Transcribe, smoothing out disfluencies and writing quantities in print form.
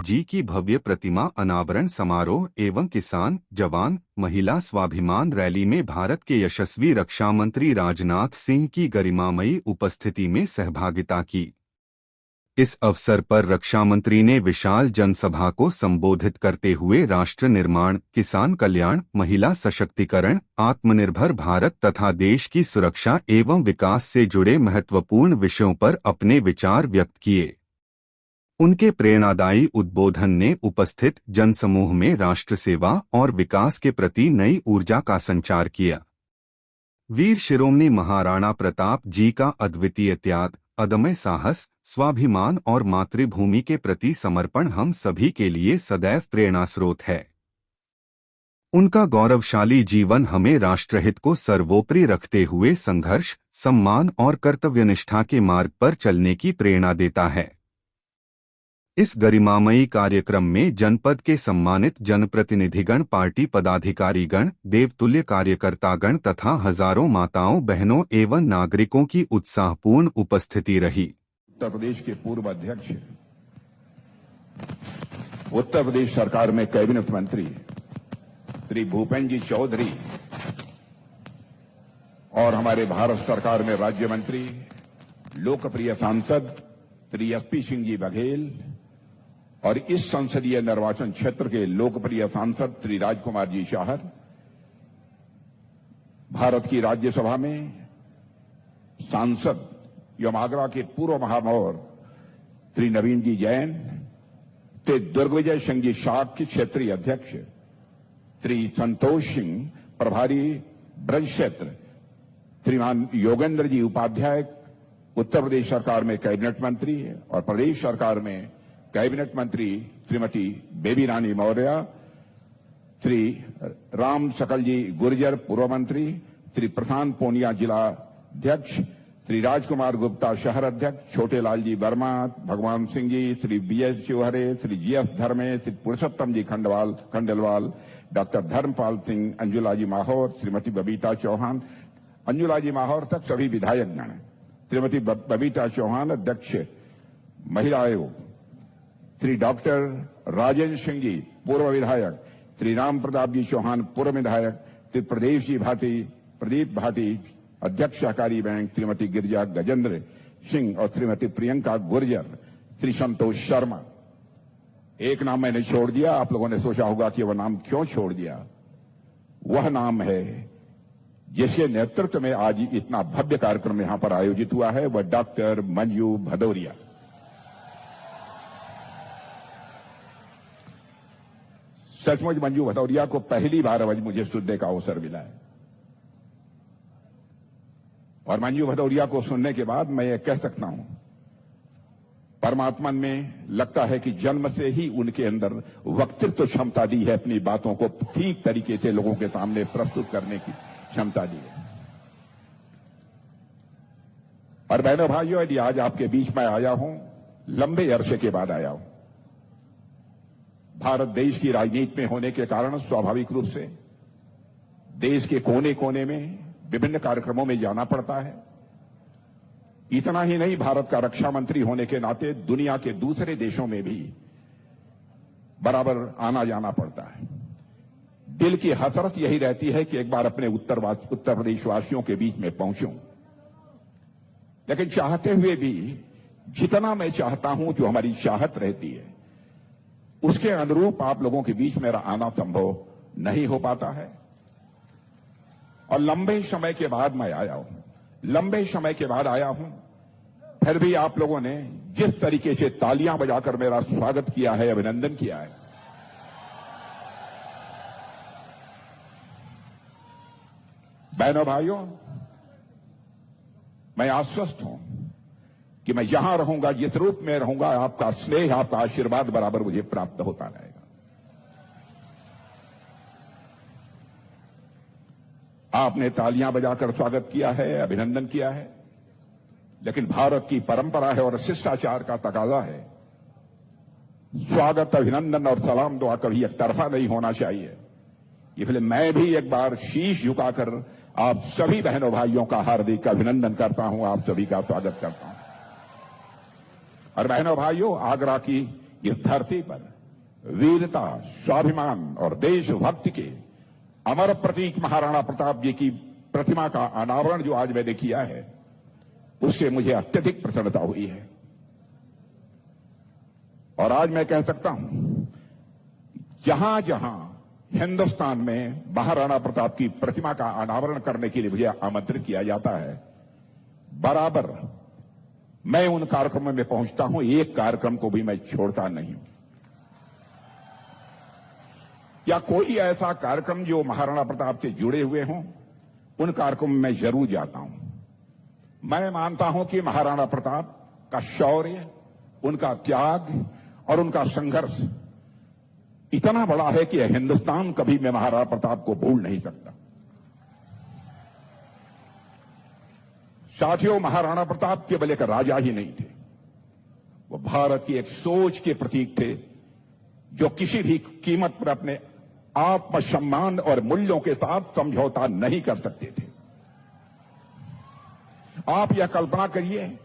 जी की भव्य प्रतिमा अनावरण समारोह एवं किसान, जवान, महिला स्वाभिमान रैली में भारत के यशस्वी रक्षा मंत्री राजनाथ सिंह की गरिमामयी उपस्थिति में सहभागिता की। इस अवसर पर रक्षा मंत्री ने विशाल जनसभा को संबोधित करते हुए राष्ट्र निर्माण, किसान कल्याण, महिला सशक्तिकरण, आत्मनिर्भर भारत तथा देश की सुरक्षा एवं विकास से जुड़े महत्वपूर्ण विषयों पर अपने विचार व्यक्त किए। उनके प्रेरणादायी उद्बोधन ने उपस्थित जनसमूह में राष्ट्र सेवा और विकास के प्रति नई ऊर्जा का संचार किया। वीर शिरोमणि महाराणा प्रताप जी का अद्वितीय त्याग, अदम्य साहस, स्वाभिमान और मातृभूमि के प्रति समर्पण हम सभी के लिए सदैव प्रेरणा स्रोत है। उनका गौरवशाली जीवन हमें राष्ट्रहित को सर्वोपरि रखते हुए संघर्ष, सम्मान और कर्तव्यनिष्ठा के मार्ग पर चलने की प्रेरणा देता है। इस गरिमामयी कार्यक्रम में जनपद के सम्मानित जनप्रतिनिधिगण, पार्टी पदाधिकारीगण, देवतुल्य कार्यकर्तागण तथा हजारों माताओं, बहनों एवं नागरिकों की उत्साहपूर्ण उपस्थिति रही। उत्तर प्रदेश के पूर्व अध्यक्ष, उत्तर प्रदेश सरकार में कैबिनेट मंत्री श्री भूपेन्द्र जी चौधरी और हमारे भारत सरकार में राज्य मंत्री, लोकप्रिय सांसद श्री एसपी सिंह जी बघेल और इस संसदीय निर्वाचन क्षेत्र के लोकप्रिय सांसद श्री राजकुमार जी शाहर, भारत की राज्यसभा में सांसद एवं आगरा के पूर्व महापौर श्री नवीन जी जैन, श्री दुर्गविजय सिंह जी शाक के क्षेत्रीय अध्यक्ष श्री संतोष सिंह, प्रभारी ब्रज क्षेत्र श्रीमान योगेंद्र जी उपाध्याय, उत्तर प्रदेश सरकार में कैबिनेट मंत्री और प्रदेश सरकार में कैबिनेट मंत्री श्रीमती बेबी रानी मौर्य, श्री राम सकल जी गुर्जर पूर्व मंत्री, श्री प्रशांत पूनिया जिला अध्यक्ष, श्री राजकुमार गुप्ता शहर अध्यक्ष, छोटे लाल जी वर्मा, भगवान सिंह जी, श्री बीएस शिवहरे, श्री जीएस धर्मे, श्री पुरुषोत्तम जी खंडेलवाल, डॉक्टर धर्मपाल सिंह, अंजुला जी माहौर, श्रीमती बबीता चौहान, अंजुला जी माहौर तक सभी विधायकगण, श्रीमती बबीता चौहान अध्यक्ष महिला आयोग, श्री डॉक्टर राजेंद्र सिंह जी पूर्व विधायक, श्री राम प्रताप जी चौहान पूर्व विधायक, श्री प्रदीप भाटी अध्यक्ष सहकारी बैंक, श्रीमती गिरिजा गजेंद्र सिंह और श्रीमती प्रियंका गुर्जर, श्री संतोष शर्मा। एक नाम मैंने छोड़ दिया, आप लोगों ने सोचा होगा कि वह नाम क्यों छोड़ दिया। वह नाम है जिसके नेतृत्व में आज इतना भव्य कार्यक्रम यहां पर आयोजित हुआ है, वह डॉक्टर मंजू भदौरिया। सचमुच मंजू भदौरिया को पहली बार आज मुझे सुनने का अवसर मिला है और मंजू भदौरिया को सुनने के बाद मैं ये कह सकता हूं, परमात्मा में लगता है कि जन्म से ही उनके अंदर वक्तृत्व क्षमता दी है, अपनी बातों को ठीक तरीके से लोगों के सामने प्रस्तुत करने की क्षमता दी है। और बहनों भाइयों, यदि आज आपके बीच में आया हूं, लंबे अरसे के बाद आया हूं। भारत देश की राजनीति में होने के कारण स्वाभाविक रूप से देश के कोने कोने में विभिन्न कार्यक्रमों में जाना पड़ता है। इतना ही नहीं, भारत का रक्षा मंत्री होने के नाते दुनिया के दूसरे देशों में भी बराबर आना जाना पड़ता है। दिल की हसरत यही रहती है कि एक बार अपने उत्तर प्रदेश वासियों के बीच में पहुंचूं, लेकिन चाहते हुए भी जितना मैं चाहता हूं, जो हमारी चाहत रहती है, उसके अनुरूप आप लोगों के बीच मेरा आना संभव नहीं हो पाता है। और लंबे समय के बाद मैं आया हूं, लंबे समय के बाद आया हूं, फिर भी आप लोगों ने जिस तरीके से तालियां बजाकर मेरा स्वागत किया है, अभिनंदन किया है, बहनों भाइयों, मैं आश्वस्त हूं कि मैं जहां रहूंगा, जिस रूप में रहूंगा, आपका स्नेह, आपका आशीर्वाद बराबर मुझे प्राप्त होता रहेगा। आपने तालियां बजाकर स्वागत किया है, अभिनंदन किया है, लेकिन भारत की परंपरा है और शिष्टाचार का तकाजा है, स्वागत, अभिनंदन और सलाम दुआ कभी एक तरफा नहीं होना चाहिए। इसलिए मैं भी एक बार शीश झुकाकर आप सभी बहनों भाइयों का हार्दिक अभिनंदन करता हूं, आप सभी का स्वागत करता हूं। और बहनों भाइयों, आगरा की इस धरती पर वीरता, स्वाभिमान और देशभक्ति के अमर प्रतीक महाराणा प्रताप जी की प्रतिमा का अनावरण जो आज मैंने किया है, उससे मुझे अत्यधिक प्रसन्नता हुई है। और आज मैं कह सकता हूं, जहां जहां हिंदुस्तान में महाराणा प्रताप की प्रतिमा का अनावरण करने के लिए मुझे आमंत्रित किया जाता है, बराबर मैं उन कार्यक्रमों में पहुंचता हूं, एक कार्यक्रम को भी मैं छोड़ता नहीं हूं। या कोई ऐसा कार्यक्रम जो महाराणा प्रताप से जुड़े हुए हों, उन कार्यक्रमों में मैं जरूर जाता हूं। मैं मानता हूं कि महाराणा प्रताप का शौर्य, उनका त्याग और उनका संघर्ष इतना बड़ा है कि हिंदुस्तान कभी मैं महाराणा प्रताप को भूल नहीं सकता। साथियों, महाराणा प्रताप केवल एक राजा ही नहीं थे, वो भारत की एक सोच के प्रतीक थे, जो किसी भी कीमत पर अपने आत्मसम्मान और मूल्यों के साथ समझौता नहीं कर सकते थे। आप यह कल्पना करिए